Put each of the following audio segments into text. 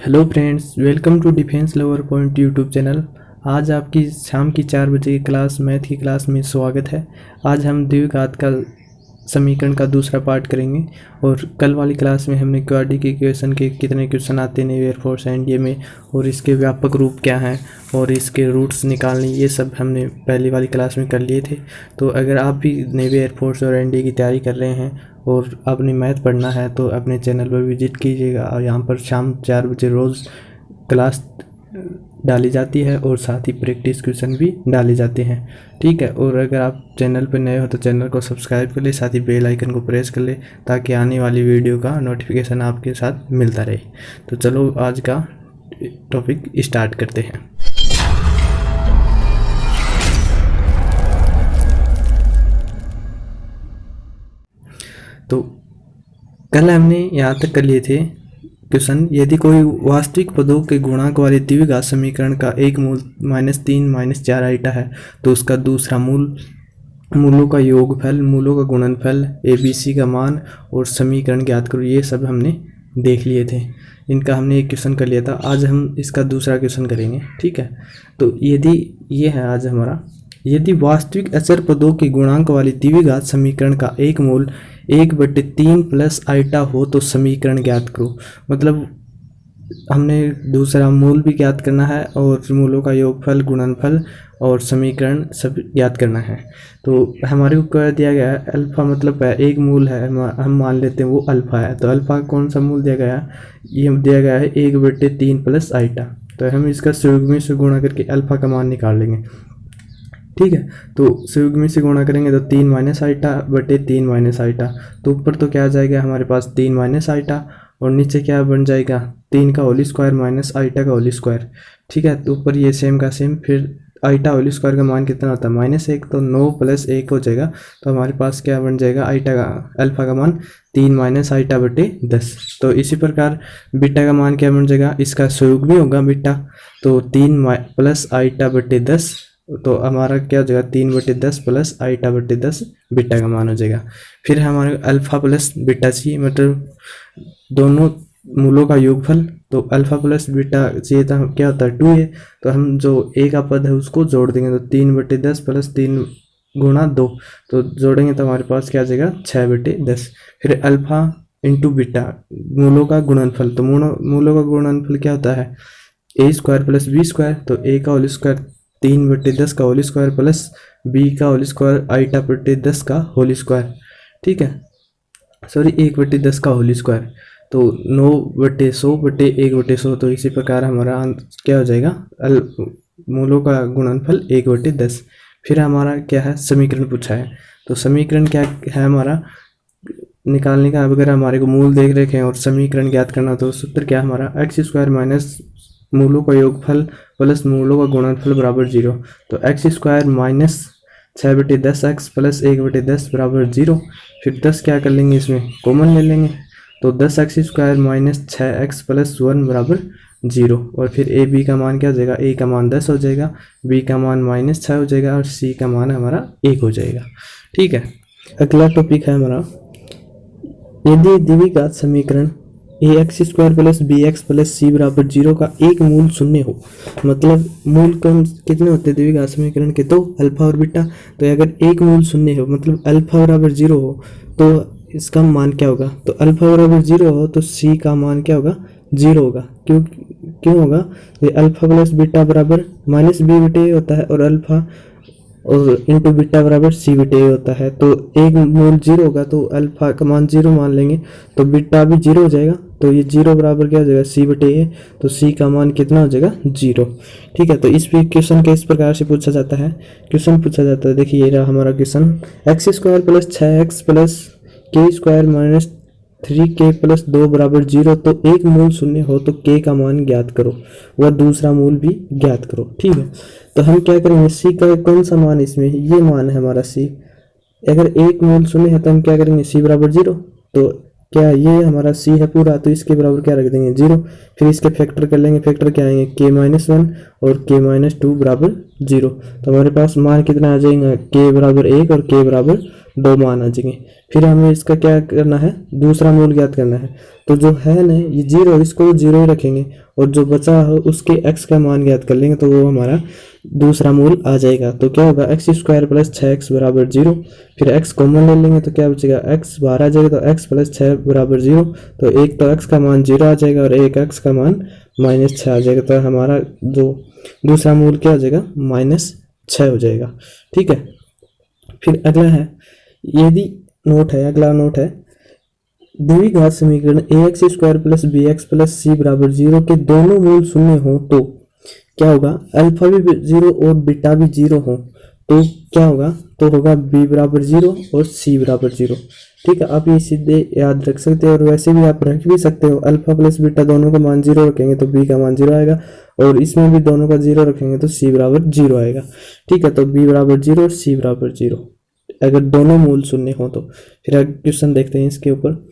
Hello friends, welcome to defence lover point YouTube channel. आज आपकी शाम की 4 बजे की क्लास मैथ की क्लास में स्वागत है। आज हम द्विघात का समीकरण का दूसरा पार्ट करेंगे और कल वाली क्लास में हमने क्वाड्रेटिक इक्वेशन के कितने क्वेश्चन आते हैं एयर फोर्स एनडीए में और इसके व्यापक रूप क्या हैं और इसके रूट्स निकालने, ये सब हमने पहली वाली क्लास में कर लिए थे। तो अगर आप भी नेवी एयरफोर्स और एनडीए की तैयारी कर रहे हैं और आपने मैथ पढ़ना है तो अपने चैनल पर विजिट कीजिएगा। और यहाँ पर शाम 4 बजे रोज़ क्लास डाली जाती है और साथ ही प्रैक्टिस क्वेश्चन भी डाले जाते हैं, ठीक है। और अगर आप चैनल पर नए हो तो चैनल को सब्सक्राइब कर ले, साथ ही बेल आइकन को प्रेस कर ले ताकि आने वाली वीडियो का नोटिफिकेशन आपके साथ मिलता रहे। तो चलो आज का टॉपिक स्टार्ट करते हैं। तो कल हमने यहाँ तक कर लिए थे क्वेश्चन, यदि कोई वास्तविक पदों के गुणांक वाले द्विघात समीकरण का एक मूल -3 -4 आइटा है तो उसका दूसरा मूल, मूलों का योगफल, मूलों का गुणनफल, ABC का मान और समीकरण ज्ञात करो। ये सब हमने देख लिए थे, इनका हमने एक क्वेश्चन कर लिया था। आज हम इसका दूसरा क्वेश्चन करेंगे, ठीक है। तो यदि ये है आज हमारा, यदि वास्तविक अचर पदों के गुणांक वाली द्विघात समीकरण का एक मूल 1/3 प्लस आइटा हो तो समीकरण ज्ञात करो। मतलब हमने दूसरा मूल भी ज्ञात करना है और मूलों का योगफल, गुणनफल और समीकरण सब ज्ञात करना है। तो हमारे को क्या दिया गया है, अल्फा मतलब है एक मूल है, हम मान लेते हैं वो अल्फा है। तो अल्फा कौन सा मूल दिया गया है, ये दिया गया है 1/3 प्लस आइटा। तो हम इसका संयुग्मी से गुणा करके अल्फा का मान निकाल लेंगे, ठीक है। तो संयुग्मी से गुणा करेंगे तो 3 - आइटा बटे 3 - आइटा। तो ऊपर तो क्या आ जाएगा हमारे पास 3 - आइटा और नीचे क्या बन जाएगा 3 का होल स्क्वायर माइनस आइटा का होल स्क्वायर, ठीक है। तो ऊपर ये सेम का सेम, फिर आइटा होल स्क्वायर का मान कितना होता है -1, तो 9 + 1 हो जाएगा। तो हमारे पास क्या बन जाएगा आइटा का, अल्फा का मान 3 - आइटा बटे 10। तो इसी प्रकार बीटा का मान क्या बन जाएगा, इसका संयुग्मी होगा बीटा, तो 3 + आइटा बटे 10। तो हमारा क्या हो जाएगा 3/10 प्लस आइटा बटे 10 बीटा का मान हो जाएगा। फिर हमारे अल्फा प्लस बीटा चाहिए, मतलब दोनों मूलों का योगफल। तो अल्फा प्लस बीटा चाहिए था, क्या होता है 2 है। तो हम जो ए का पद है उसको जोड़ देंगे, तो 3/10 प्लस 3 गुणा 2, तो जोड़ेंगे तो हमारे पास क्या आ जाएगा 6/10। फिर अल्फा इंटू बीटा, मूलों का गुणनफल। तो मूलों का गुणनफल क्या होता है a² + b²। तो a का होल स्क्वायर 3/10 का होल स्क्वायर प्लस b का होल स्क्वायर आइटा बटे 10 का होल स्क्वायर, ठीक है। सॉरी 1/10 का होल स्क्वायर, तो 9/100 बटे 1/100। तो इसी प्रकार हमारा क्या हो जाएगा मूलों का गुणनफल 1/10। फिर हमारा क्या है समीकरण पूछा है, तो समीकरण क्या है हमारा निकालने का। अगर हमारे को मूल देख रखे हैं और समीकरण ज्ञात करना, तो सूत्र क्या हमारा x² माइनस मूलों का योगफल प्लस मूलों का गुणनफल बराबर 0। तो x² माइनस 6/10x प्लस 1/10 बराबर 0। फिर 10 क्या कर लेंगे, इसमें कॉमन ले लेंगे, तो 10x² माइनस 6x प्लस 1 बराबर 0। और फिर ए बी का मान क्या हो जाएगा, a का मान 10 हो जाएगा, b का मान -6 हो जाएगा और c का मान हमारा 1 हो जाएगा, ठीक है। अगला टॉपिक है हमारा, यदि द्विघात समीकरण ax² plus bx plus c बराबर 0 का एक मूल शून्य हो। मतलब मूल कौन कितने होते हैं द्विघात समीकरण के, तो अल्फा और बीटा। तो अगर एक मूल शून्य हो मतलब अल्फा बराबर 0 हो तो इसका मान क्या होगा, तो अल्फा बराबर 0 हो तो c का मान क्या होगा 0 होगा। क्यों होगा, ये अल्फा प्लस बीटा बराबर -b/a होता है और अल्फा और इंटू बीटा बराबर c/a होता है। तो एक मूल 0 होगा तो अल्फा का मान 0 मान लेंगे, तो बीटा भी 0 हो जाएगा। तो ये 0 बराबर क्या हो जाएगा c/a, तो c का मान कितना हो जाएगा 0, ठीक है। तो इस क्वेश्चन के इस प्रकार से पूछा जाता है, क्वेश्चन पूछा जाता है। देखिए ये रहा हमारा question, x² plus 6x plus k² minus 3k plus 2 बराबर 0। तो एक मूल शून्य हो तो k का मान ज्ञात करो, वह दूसरा मूल भी ज्ञात करो, ठीक है। तो हम क्या करेंगे, c का कौन सा मान, इसमें ये मान है हमारा c। अगर एक मूल शून्य है तो हम क्या करेंगे c बराबर 0। तो क्या ये हमारा c है पूरा, तो इसके बराबर क्या रख देंगे 0। फिर इसके फैक्टर कर लेंगे, फैक्टर क्या आएंगे k-1 और k-2 बराबर 0। तो हमारे पास मान कितना आ जाएगा, k बराबर 1 और k बराबर दो मान आ जाएंगे। फिर हमें इसका क्या करना है, दूसरा मूल ज्ञात करना है। तो जो है ना ये जीरो, इसको जीरो ही रखेंगे और जो बचा हो उसके x का मान ज्ञात कर लेंगे, तो वो हमारा दूसरा मूल आ जाएगा। तो क्या होगा, एक्स स्क्वायर प्लस 6x बराबर 0। फिर x कॉमन ले लेंगे तो क्या बचेगा, x बाहर आ जाएगा तो x प्लस 6 बराबर 0। तो एक तो x का मान 0 आ जाएगा और एक x का मान -6 आ जाएगा। तो हमारा जो दूसरा मूल क्या हो जाएगा, -6 हो जाएगा। ठीक है। फिर अगला है, यदि नोट है, अगला नोट है, द्विघात समीकरण ax square plus bx plus c बराबर 0 के दोनों मूल शून्य हो तो क्या होगा, अल्फा भी 0 और बीटा भी 0 हो तो क्या होगा, तो होगा b बराबर 0 और c बराबर 0। ठीक है, आप ये सीधे याद रख सकते हो और वैसे भी आप रख भी सकते हो। अल्फा प्लस बीटा दोनों का मान 0 रखेंगे तो b का मान 0 आएगा और इसमें भी दोनों का 0 रखेंगे तो c बराबर 0 आएगा। ठीक है, तो b बराबर 0 और c बराबर 0 अगर दोनों मूल शून्य हो तो। फिर अगला क्वेश्चन देखते हैं इसके ऊपर।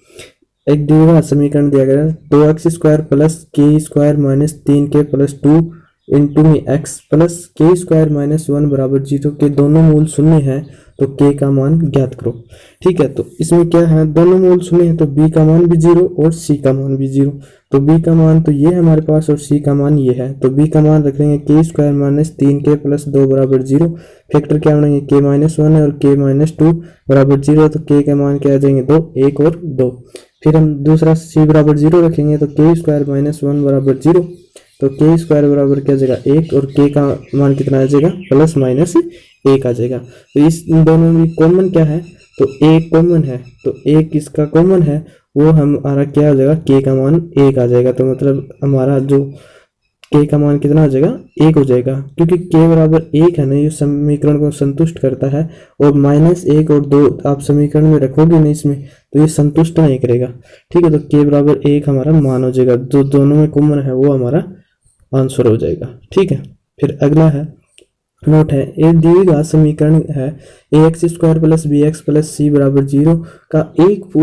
एक द्विघात समीकरण दिया गया है, 2x स्क्वायर प्लस के square minus 3k plus 2 into में x प्लस के स्क्वायर माइनस 1 बराबर 0 के दोनों मूल शून्य है तो k का मान ज्ञात करो। ठीक है, तो इसमें क्या है, दोनों मूल शून्य है तो b का मान भी 0 और c का मान भी 0। तो b का मान तो ये है हमारे पास और c का मान ये है। तो b का मान रख लेंगे के स्क्वायर माइनस 3k प्लस 2 बराबर 0। फैक्टर क्या बनेंगे, k माइनस 1 है और k माइनस 2 बराबर 0। तो k के मान क्या आ जाएंगे, 2, 1 और 2। फिर हम दूसरा c बराबर 0 रखेंगे तो के स्क्वायर माइनस 1 बराबर 0। तो के स्क्वायर बराबर क्या आ जाएगा, 1 और k का मान कितना आ जाएगा, प्लस माइनस 1 आ जाएगा। तो इस दोनों में कॉमन क्या है, तो एक कॉमन है तो एक इसका कॉमन है, वो हमारा क्या आ जाएगा, k का मान 1 आ जाएगा। तो मतलब हमारा जो k का मान कितना आ जाएगा, 1 हो जाएगा, क्योंकि k बराबर 1 है ना, ये समीकरण को संतुष्ट करता है। और -1 और 2 आप समीकरण में रखोगे नहीं इसमें तो ये संतुष्ट नहीं करेगा। ठीक है, तो k बराबर 1 हमारा मान हो जाएगा, जो दोनों में कॉमन है वो हमारा आंसर हो जाएगा। ठीक है। फिर अगला है, नोट है, एक द्विघात समीकरण है ax square plus bx plus c बराबर 0 का एक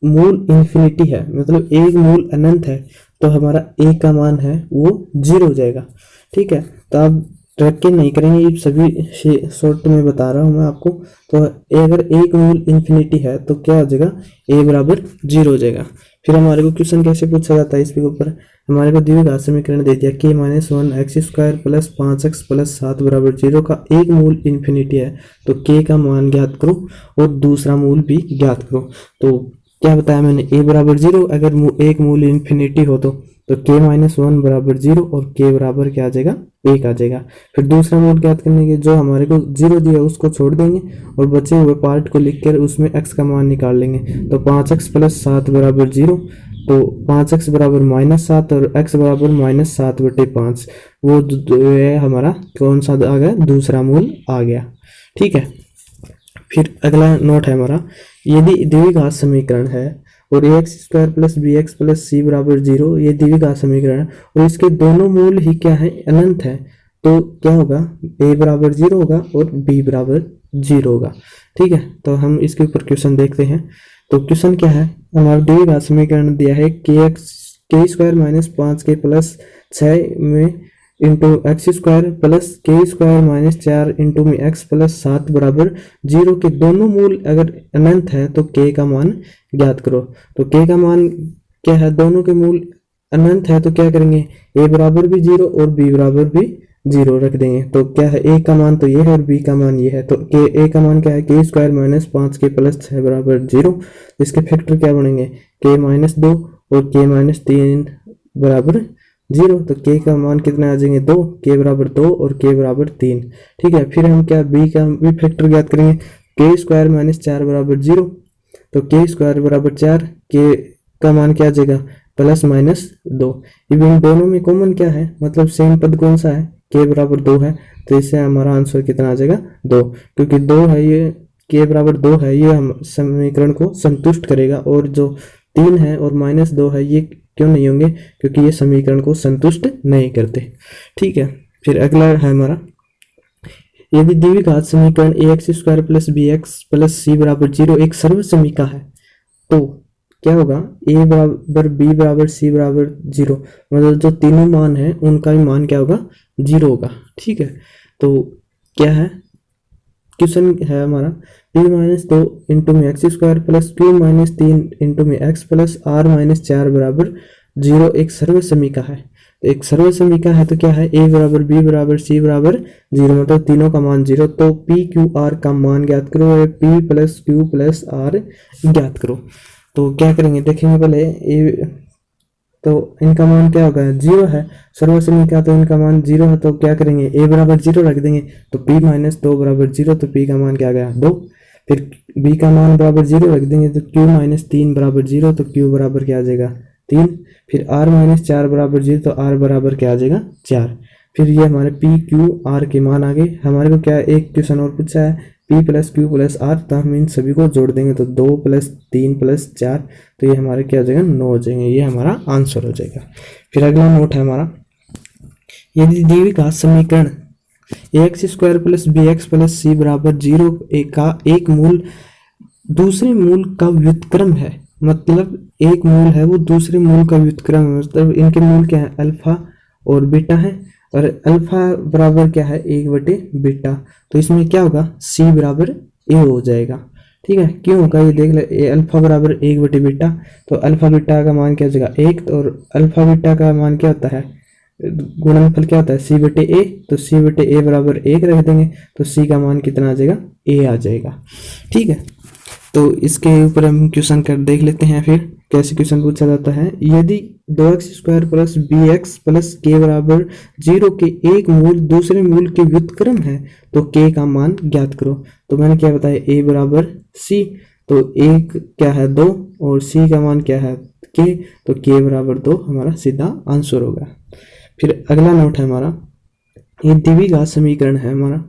मूल इन्फिनिटी है, मतलब एक मूल अनंत है। तो हमारा a का मान है वो 0 हो जाएगा। ठीक है, तो आप रख के नहीं करेंगे, ये सभी शॉर्ट में बता रहा हूँ मैं आपको। तो अगर एक मूल इन्फिनिटी है तो क्या हो जाएगा, a बराबर 0 हो जाएगा। फिर हमारे को क्वेश्चन कैसे पूछा जाता है, इसके ऊपर हमारे को द्विघात समीकरण दे दिया k minus 1 x square plus 5x plus 7 बराबर 0 का एक मूल इन्फिनिटी है। तो k का मान ज्ञात करो और दूसरा मूल भी ज्ञात करो। तो क्या बताया मैंने, a बराबर 0 अगर एक मूल इन्फिनिटी हो तो k माइनस 1 बराबर 0 और k बराबर क्या आ जाएगा, 1 आ जाएगा। फिर दूसरा मूल ज्ञात करने के, जो हमारे को 0 दिया उसको छोड़ देंगे और बचे हुए पार्ट को लिखकर उसमें x का मान निकाल लेंगे। तो 5x प्लस 7 बराबर 0, तो 5x बराबर -7 और x बराबर -7/5, वो है हमारा कौन सा आ गया, दूसरा मूल आ गया। ठीक है। फिर अगला नोट है हमारा, यदि द्विघात समीकरण है और ax square plus bx plus c बराबर 0 ये द्विघात समीकरण है और इसके दोनों मूल ही क्या है, अनंत है। तो क्या होगा, a बराबर 0 होगा और b बराबर 0 होगा। ठीक है, तो हम इसके ऊपर क्वेश्चन देखते हैं। तो क्वेश्चन क्या है, हमारा द्विघात समीकरण दिया है के स्क्वायर माइनस 5k प्लस 6 में इंटू एक्स स्क्वायर प्लस के स्क्वायर माइनस 4 इंटू में एक्स प्लस 7 बराबर 0 के दोनों मूल अगर अनंत है तो k का मान ज्ञात करो। तो k का मान क्या है, दोनों के मूल अनंत है तो क्या करेंगे, a बराबर भी 0 और b बराबर भी 0 रख देंगे। तो क्या है, a का मान तो ये है और b का मान ये है। तो a का मान क्या है, के स्क्वायर माइनस 5k प्लस 6 बराबर 0। इसके फैक्टर क्या बनेंगे, k माइनस 2 और k माइनस 3 बराबर 0। तो k का मान कितना आ जाएंगे, 2, k बराबर 2 और k बराबर 3। ठीक है, फिर हम क्या b का भी फैक्टर ज्ञात करेंगे, के स्क्वायर माइनस 4 बराबर 0। तो के स्क्वायर बराबर 4, k का मान क्या आ जाएगा, प्लस माइनस 2। इवन दोनों में कॉमन क्या है, मतलब सेम पद कौन सा है, k बराबर 2 है। तो इससे हमारा आंसर कितना आ जाएगा, 2, क्योंकि 2 है ये, k बराबर 2 है, ये हम समीकरण को संतुष्ट करेगा। और जो 3 है और -2 है ये क्यों नहीं होंगे, क्योंकि ये समीकरण को संतुष्ट नहीं करते। ठीक है। फिर अगला है हमारा, यदि द्विघात समीकरण ax square plus bx plus c बराबर 0 एक सर्वसमीका है तो क्या होगा, a बराबर b बराबर c बराबर 0, मतलब जो तीनों मान है उनका भी मान क्या होगा, 0 होगा। ठीक है, तो क्या है, क्वेश्चन है हमारा p माइनस 2 इंटू में x square plus q minus 3 into में एक्स प्लस r माइनस 4 बराबर 0 एक सर्व समीका है। तो एक सर्व समीका है तो क्या है, a बराबर b बराबर c बराबर 0, मतलब तीनों का मान 0। तो p q r का मान ज्ञात करो और p plus q plus r ज्ञात करो। तो क्या करेंगे देखेंगे पहले a, तो इनका मान क्या होगा, 0 है सर्व समीका, तो इनका मान 0 है तो क्या करेंगे a बराबर 0 रख देंगे। तो p माइनस 2 बराबर 0, तो p का मान क्या आ गया 2। फिर b का मान बराबर 0 रख देंगे तो q माइनस 3 बराबर 0, तो q बराबर क्या आ जाएगा 3। फिर r माइनस 4 बराबर 0, तो r बराबर क्या आ जाएगा 4। फिर ये हमारे p q r के मान आ गए। हमारे को क्या एक क्वेश्चन और पूछा है p plus Q plus r, तो हम इन सभी को जोड़ देंगे तो 2 प्लस 3 प्लस 4, तो ये हमारे क्या हो जाएगा 9 हो जाएंगे, ये हमारा आंसर हो जाएगा। फिर अगला नोट है हमारा, यदि द्विघात समीकरण ax square plus bx plus c बराबर 0 का एक मूल दूसरे मूल का व्युत्क्रम है, मतलब एक मूल है वो दूसरे मूल का व्युत्क्रम है, मतलब इनके मूल क्या है अल्फा और बीटा है, और अल्फा बराबर क्या है 1/बीटा, तो इसमें क्या होगा c बराबर a हो जाएगा। ठीक है, क्यों होगा ये देख ले, अल्फा बराबर 1/बीटा, तो अल्फा बीटा का मान क्या हो जाएगा 1, और अल्फा बीटा का मान क्या होता है गुणनफल क्या होता है c/a, तो c/a बराबर 1 रख देंगे तो c का मान कितना आ जाएगा a आ जाएगा। ठीक है, तो इसके ऊपर हम क्वेश्चन कर देख लेते हैं फिर कैसे क्वेश्चन पूछा जाता है। यदि 2x square plus bx plus k बराबर 0 के एक मूल दूसरे मूल के व्युत्क्रम है तो k का मान ज्ञात करो। तो मैंने क्या बताया a बराबर c, तो एक क्या है 2 और c का मान क्या है k, तो k बराबर 2 हमारा सीधा आंसर होगा। फिर अगला नोट है हमारा, ये द्विघात समीकरण है हमारा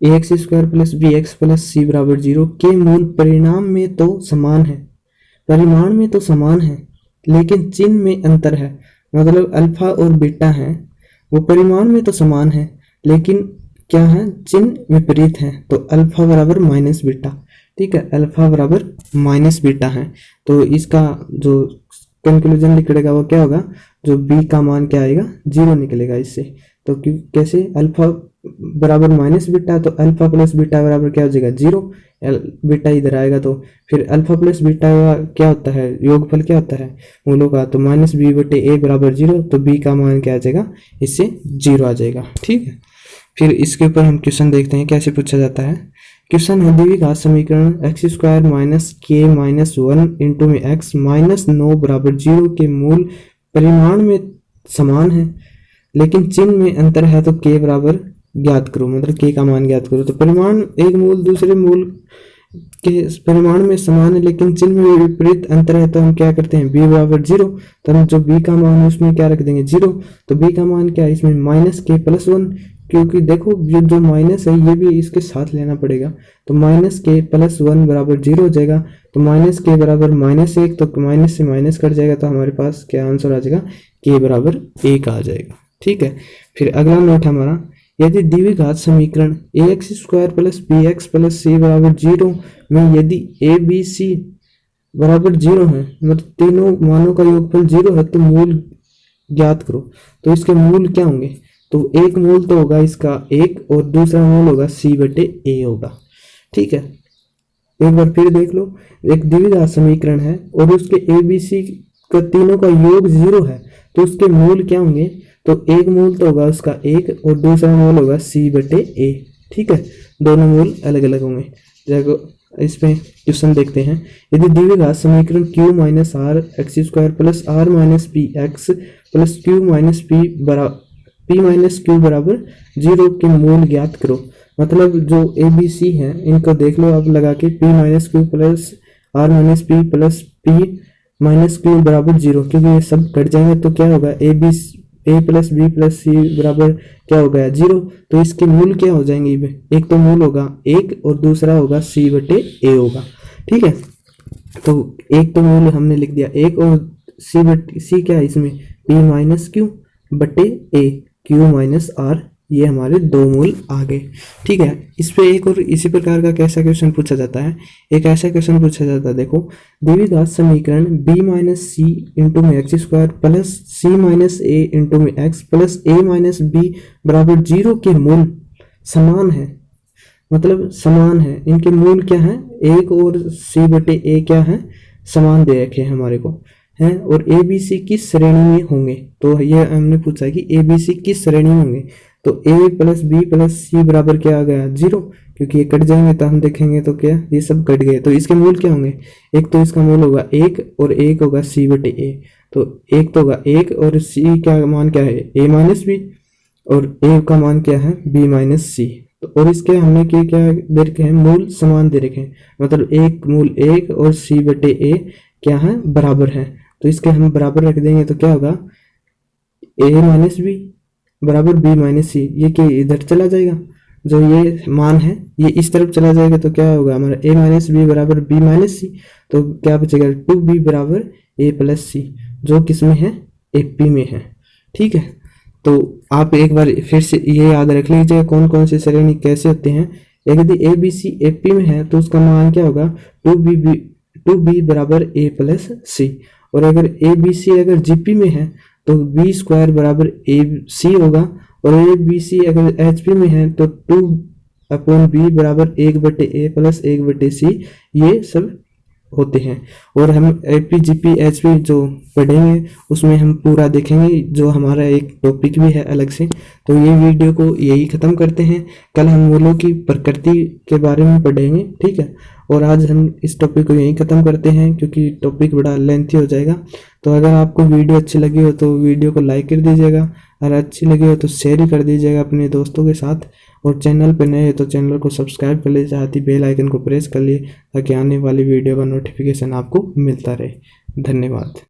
ax square plus bx plus c बराबर 0 के मूल परिणाम में तो समान है, परिमाण में तो समान है लेकिन चिन्ह में अंतर है, मतलब अल्फा और बीटा है वो परिमाण में तो समान है लेकिन क्या है चिन्ह विपरीत है, तो अल्फा बराबर माइनस बीटा। ठीक है, अल्फा बराबर माइनस बीटा है, तो इसका जो कंक्लूजन निकलेगा वो क्या होगा, जो b का मान क्या आएगा 0 निकलेगा इससे। तो कैसे अल्फा बराबर माइनस बीटा, तो अल्फा प्लस बीटा बराबर क्या हो जाएगा 0, बीटा इधर आएगा, तो फिर अल्फा प्लस बीटा क्या होता है योगफल क्या होता है मूलों का, तो माइनस b/a बराबर 0, तो b का मान क्या आ जाएगा इससे 0 आ जाएगा। ठीक है, फिर इसके ऊपर हम क्वेश्चन देखते हैं कैसे पूछा जाता है। क्वेश्चन है द्विघात समीकरण एक्स स्क्वायर माइनस के माइनस 1 इंटू में एक्स माइनस 9 बराबर 0 के मूल परिमाण में समान है लेकिन चिन्ह में अंतर है, तो k बराबर ज्ञात करो, मतलब k का मान ज्ञात करो। तो परिमाण एक मूल दूसरे मूल के परिमाण में समान है लेकिन चिन्ह में विपरीत अंतर है, तो हम क्या करते हैं b बराबर 0, तो हम जो b का मान है उसमें क्या रख देंगे 0, तो b का मान क्या है इसमें माइनस k प्लस 1, क्योंकि देखो ये जो माइनस है ये भी इसके साथ लेना पड़ेगा, तो माइनस k प्लस 1 बराबर 0 हो जाएगा, तो माइनस k बराबर माइनस 1, तो माइनस से माइनस कट जाएगा, तो हमारे पास क्या आंसर आ जाएगा k बराबर 1 आ जाएगा। ठीक है, फिर अगला नोट हमारा, यदि द्विघात समीकरण ax square plus bx plus c बराबर 0 में यदि a b c बराबर 0 है, मतलब तीनों मानों का योगफल 0 है, तो मूल ज्ञात करो। तो इसके मूल क्या होंगे, तो एक मूल तो होगा इसका 1 और दूसरा मूल होगा c/a होगा। ठीक है, एक बार फिर देख लो, एक द्विघात समीकरण है और उसके a b c का तीनों का योग 0 है, तो उसके मूल क्या होंगे, तो एक मूल तो होगा उसका 1 और दूसरा मूल होगा c/a। ठीक है, दोनों मूल अलग अलग होंगे। देखो इसमें क्वेश्चन देखते हैं, यदि द्विघात समीकरण q minus R X square plus R minus P X plus Q minus P minus Q बराबर 0 के मूल ज्ञात करो। मतलब जो ए बी सी है इनको देख लो आप लगा के, p minus Q plus R minus P plus P minus Q बराबर 0, क्योंकि ये सब कट जाएंगे तो क्या होगा a प्लस बी प्लस सी बराबर क्या हो गया 0, तो इसके मूल क्या हो जाएंगे, एक तो मूल होगा 1 और दूसरा होगा c/a होगा। ठीक है, तो एक तो मूल हमने लिख दिया 1 और c क्या है इसमें p माइनस क्यू बटे a q माइनस r, ये हमारे दो मूल आ गए। ठीक है, इस पे एक और इसी प्रकार का कैसा क्वेश्चन पूछा जाता है, एक ऐसा क्वेश्चन पूछा जाता है, देखो द्विघात समीकरण b माइनस सी इंटू में एक्स स्क्वायर प्लस सी माइनस ए इंटू में एक्स प्लस ए माइनस बी बराबर 0 के मूल समान है, मतलब समान है, इनके मूल क्या है, 1 और c/a क्या है, समान दे रखे हैं हमारे को हैं, और ए बी सी किस श्रेणी में होंगे। तो ये हमने पूछा कि ए बी सी किस श्रेणी में होंगे। तो a प्लस बी प्लस सी बराबर क्या आ गया, 0, क्योंकि ये कट जाएंगे तो हम देखेंगे तो क्या ये सब कट गए। तो इसके मूल क्या होंगे, एक तो इसका मूल होगा 1 और एक होगा c/a। तो एक तो होगा 1 और c का मान क्या है, a माइनस बी, और a का मान क्या है, b माइनस सी। तो और इसके हमने क्या दे रखे हैं, मूल समान दे रखे हैं, मतलब एक मूल 1 और c/a क्या है, बराबर है। तो इसके हम बराबर रख देंगे तो क्या होगा, a माइनस बी बराबर b माइनस सी। ये क्या इधर चला जाएगा, जो ये मान है ये इस तरफ चला जाएगा, तो क्या होगा हमारा a माइनस बी बराबर b माइनस सी। तो क्या बचेगा, 2b बराबर a प्लस सी, जो किस में है, AP में है। ठीक है, तो आप एक बार फिर से ये याद रख लीजिएगा कौन कौन से श्रेणी कैसे होते हैं। यदि ए बी सी AP में है तो उसका मान क्या होगा, 2b बराबर a प्लस सी। और अगर ए बी सी अगर GP में है तो b स्क्वायर बराबर AC होगा, और ए बी सी अगर HP में है तो 2/b बराबर 1/a प्लस 1/c, ये सब होते हैं। और हम AP GP HP जो पढ़ेंगे उसमें हम पूरा देखेंगे, जो हमारा एक टॉपिक भी है अलग से। तो ये वीडियो को यही ख़त्म करते हैं, कल हम मूलों की प्रकृति के बारे में पढ़ेंगे। ठीक है, और आज हम इस टॉपिक को यहीं ख़त्म करते हैं क्योंकि टॉपिक बड़ा लेंथी हो जाएगा। तो अगर आपको वीडियो अच्छी लगी हो तो वीडियो को लाइक कर दीजिएगा, और अच्छी लगी हो तो शेयर ही कर दीजिएगा अपने दोस्तों के साथ, और चैनल पर नए हो तो चैनल को सब्सक्राइब कर लीजिए, साथ ही बेल आइकन को प्रेस कर लिए ताकि आने वाली वीडियो का नोटिफिकेशन आपको मिलता रहे। धन्यवाद।